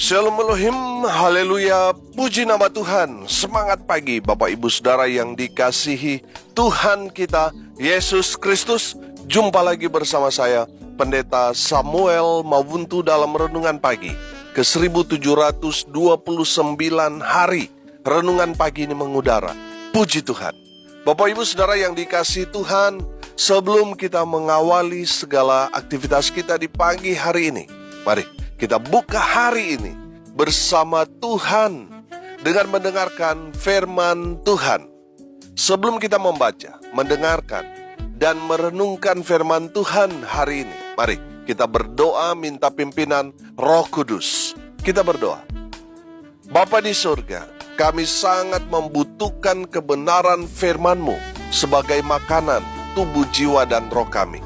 Shalom Elohim, haleluya, puji nama Tuhan. Semangat pagi Bapak Ibu Saudara yang dikasihi Tuhan kita Yesus Kristus. Jumpa lagi bersama saya Pendeta Samuel Mawuntu dalam Renungan Pagi ke 1729 hari Renungan Pagi ini mengudara. Puji Tuhan. Bapak Ibu Saudara yang dikasihi Tuhan, sebelum kita mengawali segala aktivitas kita di pagi hari ini, mari kita buka hari ini bersama Tuhan dengan mendengarkan firman Tuhan. Sebelum kita membaca, mendengarkan, dan merenungkan firman Tuhan hari ini, mari kita berdoa minta pimpinan Roh Kudus. Kita berdoa. Bapa di surga, kami sangat membutuhkan kebenaran firman-Mu sebagai makanan tubuh, jiwa, dan roh kami.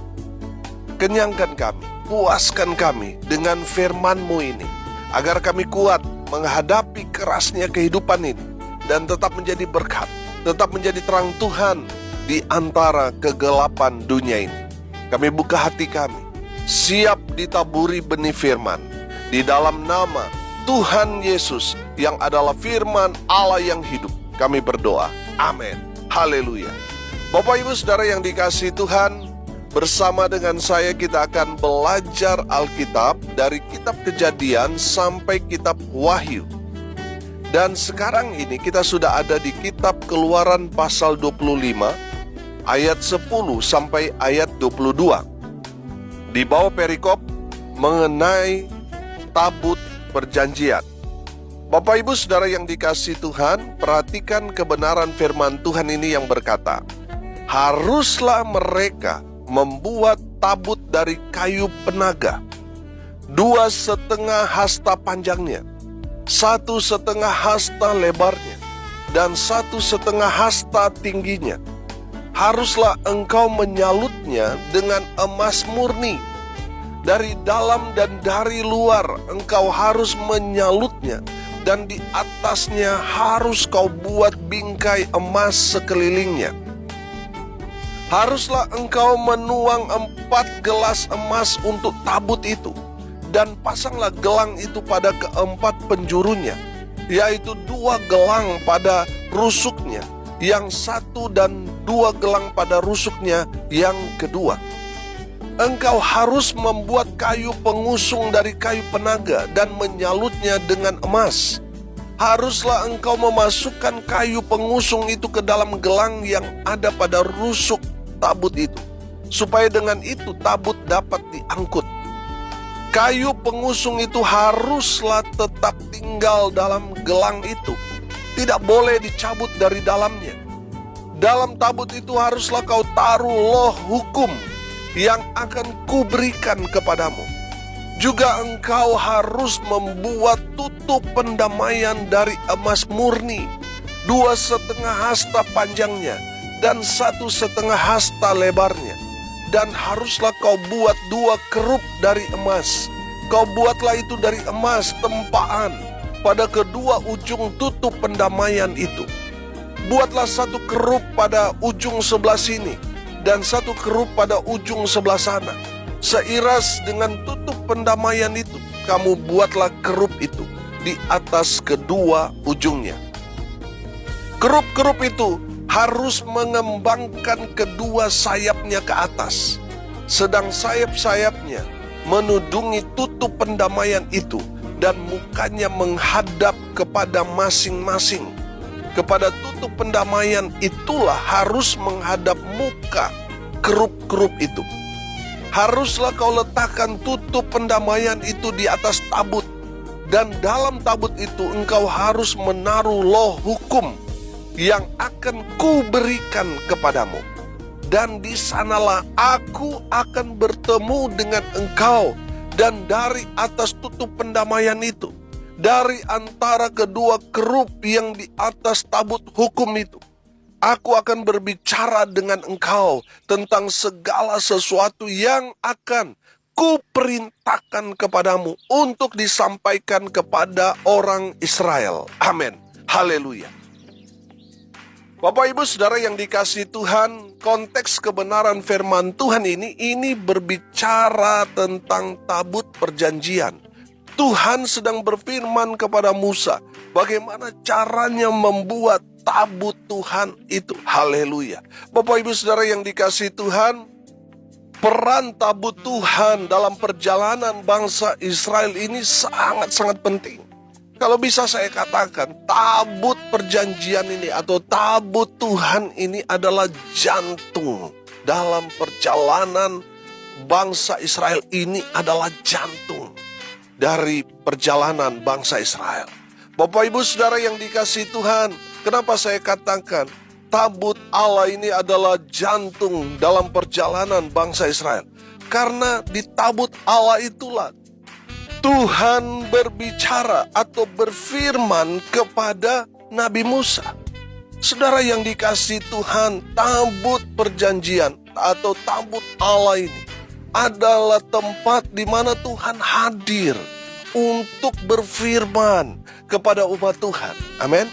Kenyangkan kami, puaskan kami dengan firman-Mu ini, agar kami kuat menghadapi kerasnya kehidupan ini, dan tetap menjadi berkat, tetap menjadi terang Tuhan di antara kegelapan dunia ini. Kami buka hati kami, siap ditaburi benih firman, di dalam nama Tuhan Yesus yang adalah firman Allah yang hidup. Kami berdoa, amin, haleluya. Bapak Ibu Saudara yang dikasihi Tuhan, bersama dengan saya kita akan belajar Alkitab dari kitab Kejadian sampai kitab Wahyu. Dan sekarang ini kita sudah ada di kitab Keluaran pasal 25 ayat 10 sampai ayat 22. Di bawah perikop mengenai tabut perjanjian. Bapak Ibu Saudara yang dikasihi Tuhan, perhatikan kebenaran firman Tuhan ini yang berkata, haruslah mereka membuat tabut dari kayu penaga, 2,5 hasta panjangnya, 1,5 hasta lebarnya, dan 1,5 hasta tingginya. Haruslah engkau menyalutnya dengan emas murni. Dari dalam dan dari luar engkau harus menyalutnya, dan di atasnya harus kau buat bingkai emas sekelilingnya. Haruslah engkau menuang 4 gelas emas untuk tabut itu, dan pasanglah gelang itu pada keempat penjurunya, yaitu 2 gelang pada rusuknya yang satu dan 2 gelang pada rusuknya yang kedua. Engkau harus membuat kayu pengusung dari kayu penaga dan menyalutnya dengan emas. Haruslah engkau memasukkan kayu pengusung itu ke dalam gelang yang ada pada rusuk tabut itu, supaya dengan itu tabut dapat diangkut. Kayu pengusung itu haruslah tetap tinggal dalam gelang itu, tidak boleh dicabut dari dalamnya. Dalam tabut itu haruslah kau taruh loh hukum yang akan kuberikan kepadamu. Juga engkau harus membuat tutup pendamaian dari emas murni, 2,5 hasta panjangnya, dan 1,5 hasta lebarnya. Dan haruslah kau buat 2 kerup dari emas. Kau buatlah itu dari emas tempaan pada kedua ujung tutup pendamaian itu. Buatlah 1 kerup pada ujung sebelah sini, dan 1 kerup pada ujung sebelah sana. Seiras dengan tutup pendamaian itu, kamu buatlah kerup itu di atas kedua ujungnya. Kerup-kerup itu harus mengembangkan kedua sayapnya ke atas, sedang sayap-sayapnya menudungi tutup pendamaian itu, dan mukanya menghadap kepada masing-masing. Kepada tutup pendamaian itulah harus menghadap muka kerup-kerup itu. Haruslah kau letakkan tutup pendamaian itu di atas tabut, dan dalam tabut itu engkau harus menaruh loh hukum yang akan kuberikan kepadamu. Dan di sanalah aku akan bertemu dengan engkau, dan dari atas tutup pendamaian itu, dari antara kedua kerup yang di atas tabut hukum itu, aku akan berbicara dengan engkau tentang segala sesuatu yang akan kuperintahkan kepadamu untuk disampaikan kepada orang Israel. Amin. Haleluya. Bapak Ibu Saudara yang dikasihi Tuhan, konteks kebenaran firman Tuhan ini berbicara tentang tabut perjanjian. Tuhan sedang berfirman kepada Musa, bagaimana caranya membuat tabut Tuhan itu. Haleluya. Bapak Ibu Saudara yang dikasihi Tuhan, peran tabut Tuhan dalam perjalanan bangsa Israel ini sangat-sangat penting. Kalau bisa saya katakan, tabut perjanjian ini atau tabut Tuhan ini adalah jantung dalam perjalanan bangsa Israel. Ini adalah jantung dari perjalanan bangsa Israel. Bapak Ibu Saudara yang dikasihi Tuhan, kenapa saya katakan tabut Allah ini adalah jantung dalam perjalanan bangsa Israel? Karena di tabut Allah itulah Tuhan berbicara atau berfirman kepada Nabi Musa. Saudara yang dikasihi Tuhan, tabut perjanjian atau tabut Allah ini adalah tempat di mana Tuhan hadir untuk berfirman kepada umat Tuhan. Amin.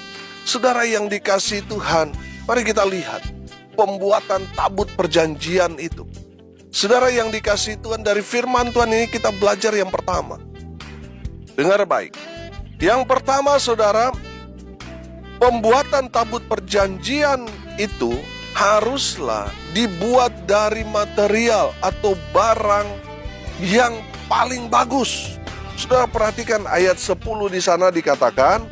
Saudara yang dikasihi Tuhan, mari kita lihat pembuatan tabut perjanjian itu. Saudara yang dikasihi Tuhan, dari firman Tuhan ini kita belajar yang pertama. Dengar baik. Yang pertama, saudara, pembuatan tabut perjanjian itu haruslah dibuat dari material atau barang yang paling bagus. Saudara perhatikan ayat 10 di sana dikatakan,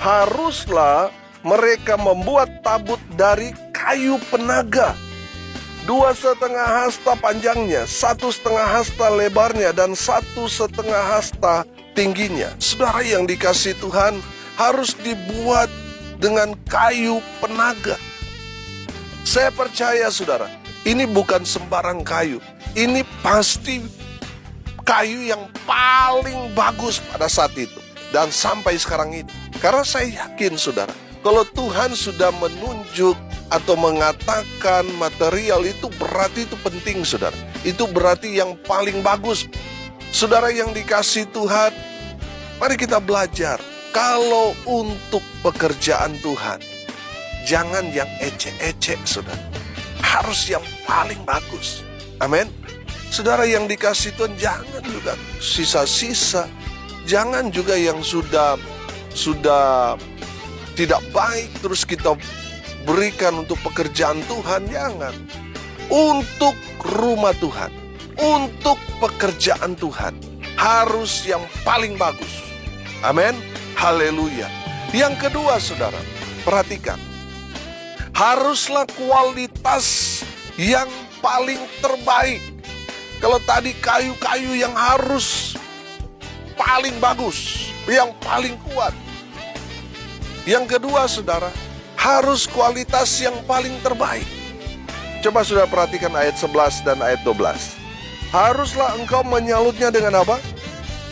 haruslah mereka membuat tabut dari kayu penaga, 2,5 hasta panjangnya, 1,5 hasta lebarnya, dan 1,5 hasta tingginya. Saudara yang dikasihi Tuhan, harus dibuat dengan kayu penaga. Saya percaya saudara, ini bukan sembarang kayu. Ini pasti kayu yang paling bagus pada saat itu dan sampai sekarang ini. Karena saya yakin saudara, kalau Tuhan sudah menunjuk atau mengatakan material itu, berarti itu penting saudara. Itu berarti yang paling bagus. Saudara yang dikasihi Tuhan, mari kita belajar. Kalau untuk pekerjaan Tuhan, jangan yang ecek-ecek saudara. Harus yang paling bagus. Amin. Saudara yang dikasihi Tuhan, jangan juga sisa-sisa. Jangan juga yang sudah tidak baik terus kita berikan untuk pekerjaan Tuhan. Jangan. Untuk rumah Tuhan, untuk pekerjaan Tuhan, harus yang paling bagus. Amin. Haleluya. Yang kedua saudara, perhatikan. Haruslah kualitas yang paling terbaik. Kalau tadi kayu-kayu yang harus paling bagus, yang paling kuat. Yang kedua saudara, harus kualitas yang paling terbaik. Coba saudara perhatikan ayat 11 dan ayat 12. Haruslah engkau menyalutnya dengan apa?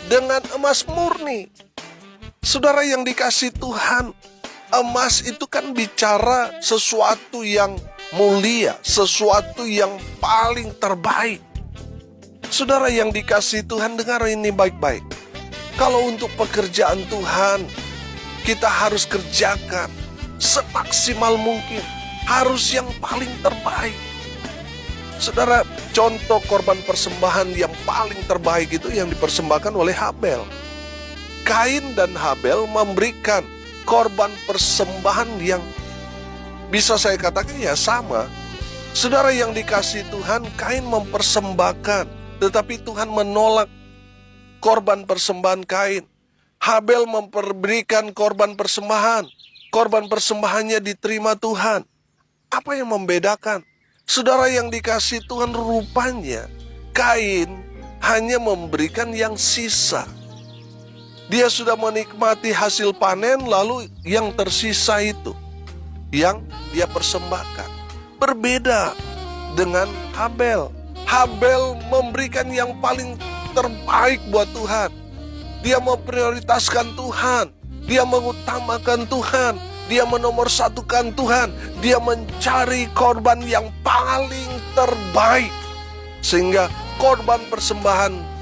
Dengan emas murni. Saudara yang dikasihi Tuhan, emas itu kan bicara sesuatu yang mulia, sesuatu yang paling terbaik. Saudara yang dikasihi Tuhan, dengar ini baik-baik. Kalau untuk pekerjaan Tuhan, kita harus kerjakan semaksimal mungkin. Harus yang paling terbaik. Saudara, contoh korban persembahan yang paling terbaik itu yang dipersembahkan oleh Habel. Kain dan Habel memberikan korban persembahan yang bisa saya katakan ya sama. Saudara yang dikasihi Tuhan, Kain mempersembahkan, tetapi Tuhan menolak korban persembahan Kain. Habel memberikan korban persembahan. Korban persembahannya diterima Tuhan. Apa yang membedakan? Saudara yang dikasihi Tuhan, rupanya Kain hanya memberikan yang sisa. Dia sudah menikmati hasil panen, lalu yang tersisa itu yang dia persembahkan. Berbeda dengan Habel. Habel memberikan yang paling terbaik buat Tuhan. Dia memprioritaskan Tuhan. Dia mengutamakan Tuhan. Dia menomorsatukan Tuhan. Dia mencari korban yang paling terbaik. Sehingga korban persembahan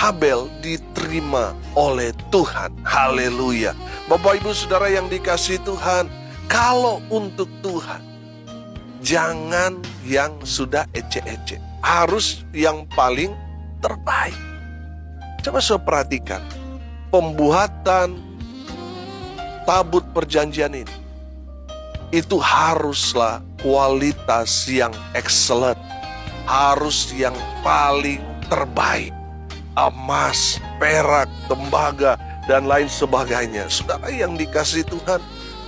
Habel diterima oleh Tuhan. Haleluya. Bapak Ibu Saudara yang dikasihi Tuhan, kalau untuk Tuhan, jangan yang sudah ecek-ecek. Harus yang paling terbaik. Coba saya perhatikan. pembuatan tabut perjanjian ini, itu haruslah kualitas yang excellent, harus yang paling terbaik. Emas, perak, tembaga, dan lain sebagainya. Saudara yang dikasihi Tuhan,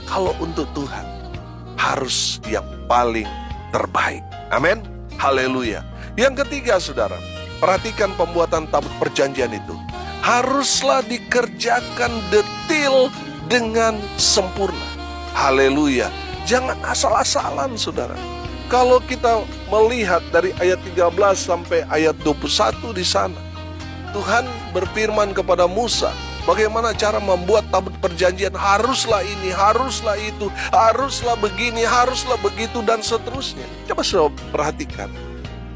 kalau untuk Tuhan harus yang paling terbaik. Amin. Haleluya. Yang ketiga, saudara, perhatikan pembuatan tabut perjanjian itu haruslah dikerjakan detail dengan sempurna. Haleluya. Jangan asal-asalan, saudara. Kalau kita melihat dari ayat 13 sampai ayat 21 di sana, Tuhan berfirman kepada Musa, bagaimana cara membuat tabut perjanjian, haruslah ini, haruslah itu, haruslah begini, haruslah begitu, dan seterusnya. Coba saudara perhatikan.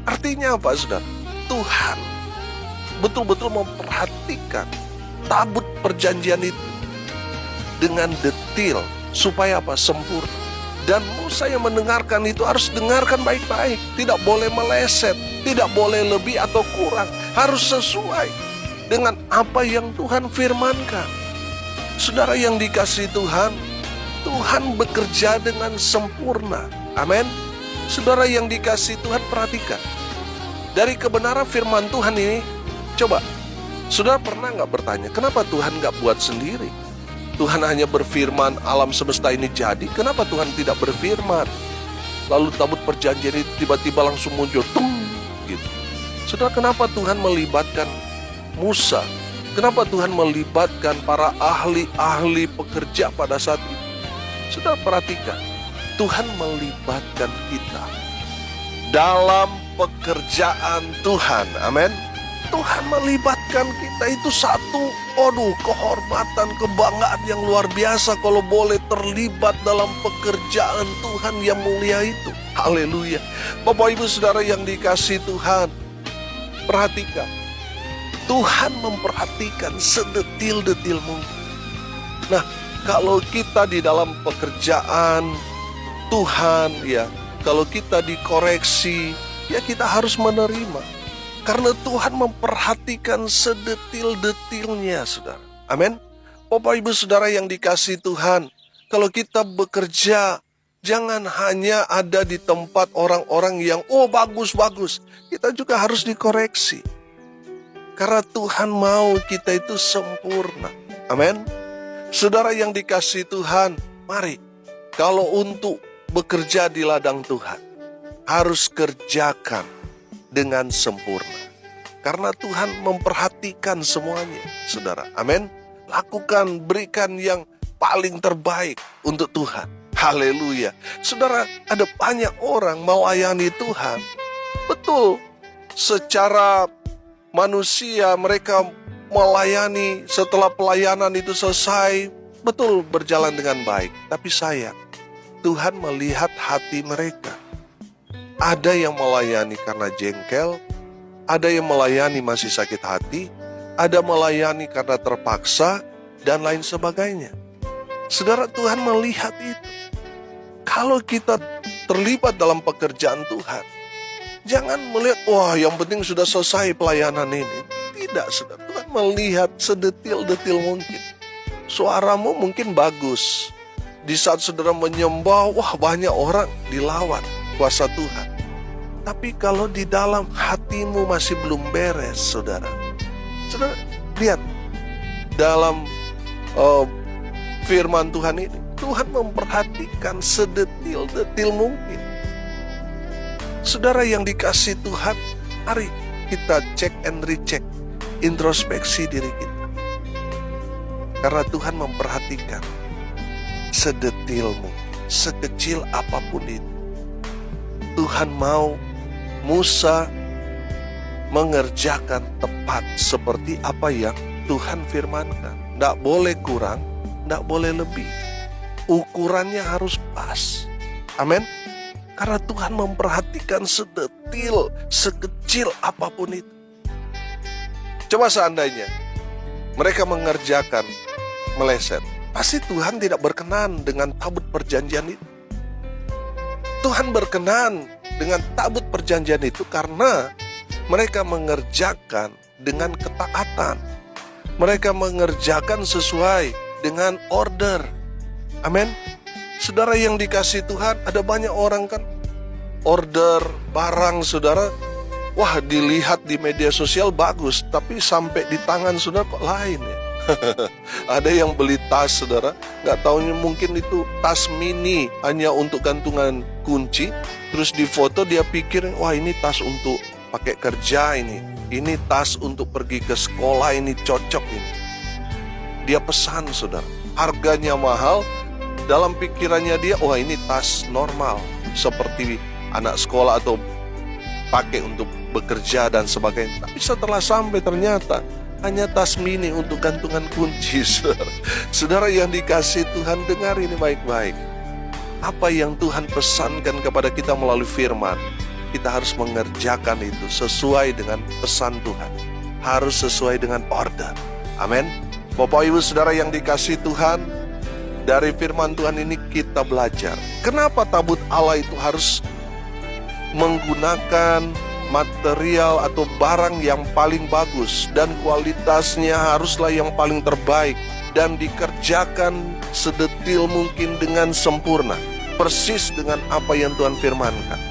Artinya apa, saudara? Tuhan betul-betul memperhatikan tabut perjanjian itu dengan detail, supaya apa? Sempurna. Dan Musa yang mendengarkan itu harus dengarkan baik-baik. Tidak boleh meleset, tidak boleh lebih atau kurang. Harus sesuai dengan apa yang Tuhan firmankan. Saudara yang dikasihi Tuhan, Tuhan bekerja dengan sempurna. Amin. Saudara yang dikasihi Tuhan, perhatikan. Dari kebenaran firman Tuhan ini, coba, saudara pernah nggak bertanya, kenapa Tuhan nggak buat sendiri? Tuhan hanya berfirman, alam semesta ini jadi. Kenapa Tuhan tidak berfirman? Lalu tabut perjanjian itu tiba-tiba langsung muncul, tung, gitu. Saudara, kenapa Tuhan melibatkan Musa? Kenapa Tuhan melibatkan para ahli-ahli pekerja pada saat itu? Saudara perhatikan, Tuhan melibatkan kita dalam pekerjaan Tuhan. Amin. Tuhan melibatkan kita itu satu, kehormatan, kebanggaan yang luar biasa kalau boleh terlibat dalam pekerjaan Tuhan yang mulia itu. Haleluya. Bapak Ibu Saudara yang dikasihi Tuhan, perhatikan. Tuhan memperhatikan sedetil-detil mungkin. Nah, kalau kita di dalam pekerjaan Tuhan, ya, kalau kita dikoreksi, ya kita harus menerima. Karena Tuhan memperhatikan sedetil-detilnya, saudara. Amin. Bapak Ibu Saudara yang dikasihi Tuhan, kalau kita bekerja, jangan hanya ada di tempat orang-orang yang bagus-bagus. Kita juga harus dikoreksi. Karena Tuhan mau kita itu sempurna. Amin. Saudara yang dikasihi Tuhan, mari, kalau untuk bekerja di ladang Tuhan, harus kerjakan dengan sempurna. Karena Tuhan memperhatikan semuanya, saudara. Amin. Lakukan, berikan yang paling terbaik untuk Tuhan. Haleluya. Saudara, ada banyak orang melayani Tuhan. Betul, secara manusia mereka melayani, setelah pelayanan itu selesai, betul berjalan dengan baik. Tapi sayang, Tuhan melihat hati mereka. Ada yang melayani karena jengkel, ada yang melayani masih sakit hati, ada melayani karena terpaksa, dan lain sebagainya. Saudara, Tuhan melihat itu. Kalau kita terlibat dalam pekerjaan Tuhan, jangan melihat, yang penting sudah selesai pelayanan ini. Tidak, saudara. Tuhan melihat sedetil-detil mungkin. Suaramu mungkin bagus. Di saat saudara menyembah, banyak orang dilawan kuasa Tuhan. Tapi kalau di dalam hatimu masih belum beres, saudara. Saudara, lihat. Dalam firman Tuhan ini, Tuhan memperhatikan sedetil-detil mungkin. Saudara yang dikasihi Tuhan, mari kita cek and recheck, introspeksi diri kita. Karena Tuhan memperhatikan sedetil mungkin, sekecil apapun itu. Tuhan mau Musa mengerjakan tepat seperti apa yang Tuhan firmankan. Tidak boleh kurang, tidak boleh lebih. Ukurannya harus pas. Amin. Karena Tuhan memperhatikan sedetil, sekecil apapun itu. Coba seandainya mereka mengerjakan meleset, pasti Tuhan tidak berkenan dengan tabut perjanjian itu. Tuhan berkenan dengan tabut perjanjian itu karena mereka mengerjakan dengan ketaatan. Mereka mengerjakan sesuai dengan order. Amin. Saudara yang dikasihi Tuhan, ada banyak orang kan order barang saudara, wah dilihat di media sosial bagus, tapi sampai di tangan saudara kok lain ya. Ada yang beli tas saudara, nggak taunya mungkin itu tas mini hanya untuk gantungan kunci, terus di foto dia pikir, wah ini tas untuk pakai kerja ini tas untuk pergi ke sekolah, ini cocok ini. Dia pesan saudara, harganya mahal, dalam pikirannya dia, wah ini tas normal, seperti anak sekolah atau pakai untuk bekerja dan sebagainya. Tapi setelah sampai ternyata hanya tas mini untuk gantungan kunci. Saudara yang dikasihi Tuhan, dengar ini baik-baik. Apa yang Tuhan pesankan kepada kita melalui firman, kita harus mengerjakan itu sesuai dengan pesan Tuhan. Harus sesuai dengan order. Amin. Bapak Ibu Saudara yang dikasihi Tuhan, dari firman Tuhan ini kita belajar kenapa tabut Allah itu harus menggunakan material atau barang yang paling bagus, dan kualitasnya haruslah yang paling terbaik, dan dikerjakan sedetil mungkin dengan sempurna, persis dengan apa yang Tuhan firmankan.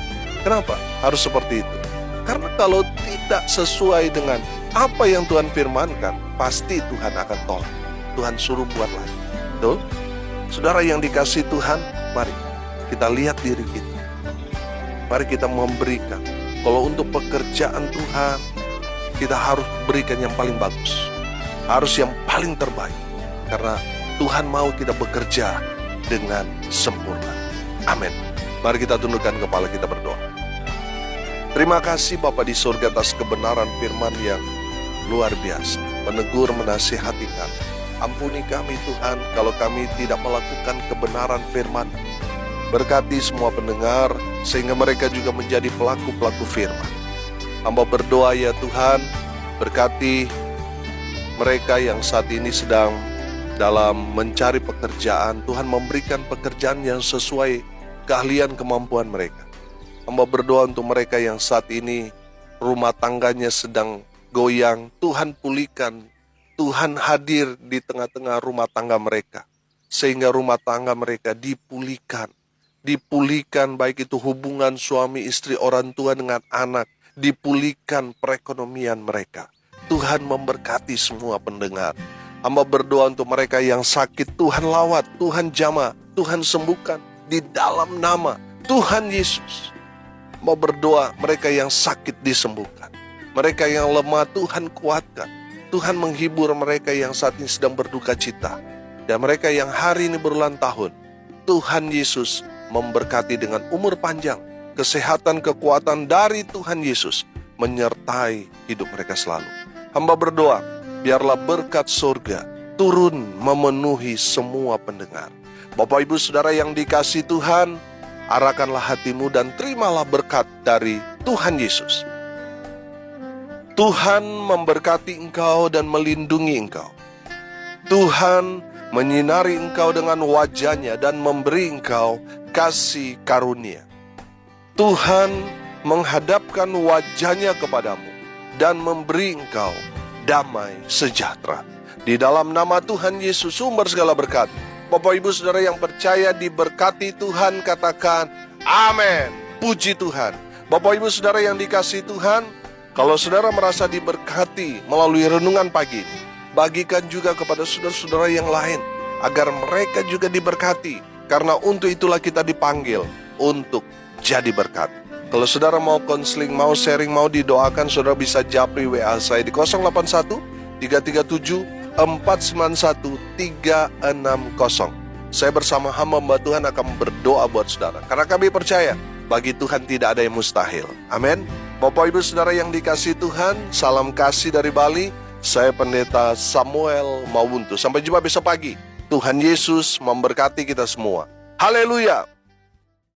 Kenapa harus seperti itu? Karena kalau tidak sesuai dengan apa yang Tuhan firmankan, pasti Tuhan akan tolak. Tuhan suruh buat lagi. Betul? Saudara yang dikasihi Tuhan, mari kita lihat diri kita. Mari kita memberikan. Kalau untuk pekerjaan Tuhan, kita harus berikan yang paling bagus, harus yang paling terbaik, karena Tuhan mau kita bekerja dengan sempurna. Amin. Mari kita tundukkan kepala, kita berdoa. Terima kasih Bapa di surga atas kebenaran firman yang luar biasa, menegur, menasihati kami. Ampuni kami Tuhan kalau kami tidak melakukan kebenaran firman. Berkati semua pendengar sehingga mereka juga menjadi pelaku-pelaku firman. Hamba berdoa ya Tuhan, berkati mereka yang saat ini sedang dalam mencari pekerjaan. Tuhan memberikan pekerjaan yang sesuai keahlian kemampuan mereka. Hamba berdoa untuk mereka yang saat ini rumah tangganya sedang goyang. Tuhan pulihkan, Tuhan hadir di tengah-tengah rumah tangga mereka, sehingga rumah tangga mereka dipulihkan baik itu hubungan suami istri, orang tua dengan anak, dipulihkan perekonomian mereka. Tuhan memberkati semua pendengar. Hamba berdoa untuk mereka yang sakit, Tuhan lawat, Tuhan jamah, Tuhan sembuhkan di dalam nama Tuhan Yesus. Mau berdoa mereka yang sakit disembuhkan, mereka yang lemah Tuhan kuatkan. Tuhan menghibur mereka yang saat ini sedang berduka cita, dan mereka yang hari ini berulang tahun. Tuhan Yesus memberkati dengan umur panjang, kesehatan, kekuatan dari Tuhan Yesus menyertai hidup mereka selalu. Hamba berdoa, biarlah berkat surga turun memenuhi semua pendengar. Bapak Ibu Saudara yang dikasihi Tuhan, arahkanlah hatimu dan terimalah berkat dari Tuhan Yesus. Tuhan memberkati engkau dan melindungi engkau. Tuhan menyinari engkau dengan wajah-Nya dan memberi engkau kasih karunia. Tuhan menghadapkan wajah-Nya kepadamu dan memberi engkau damai sejahtera. Di dalam nama Tuhan Yesus, sumber segala berkat. Bapak Ibu Saudara yang percaya diberkati Tuhan, katakan amin. Puji Tuhan. Bapak Ibu Saudara yang dikasihi Tuhan, kalau saudara merasa diberkati melalui renungan pagi, bagikan juga kepada saudara-saudara yang lain, agar mereka juga diberkati. Karena untuk itulah kita dipanggil untuk jadi berkat. Kalau saudara mau konseling, mau sharing, mau didoakan, saudara bisa japri WA saya di 081 337 491 360. Saya bersama hamba Tuhan akan berdoa buat saudara, karena kami percaya bagi Tuhan tidak ada yang mustahil. Amin. Bapak Ibu Saudara yang dikasihi Tuhan, salam kasih dari Bali. Saya Pendeta Samuel Mawuntu. Sampai jumpa besok pagi. Tuhan Yesus memberkati kita semua. Haleluya.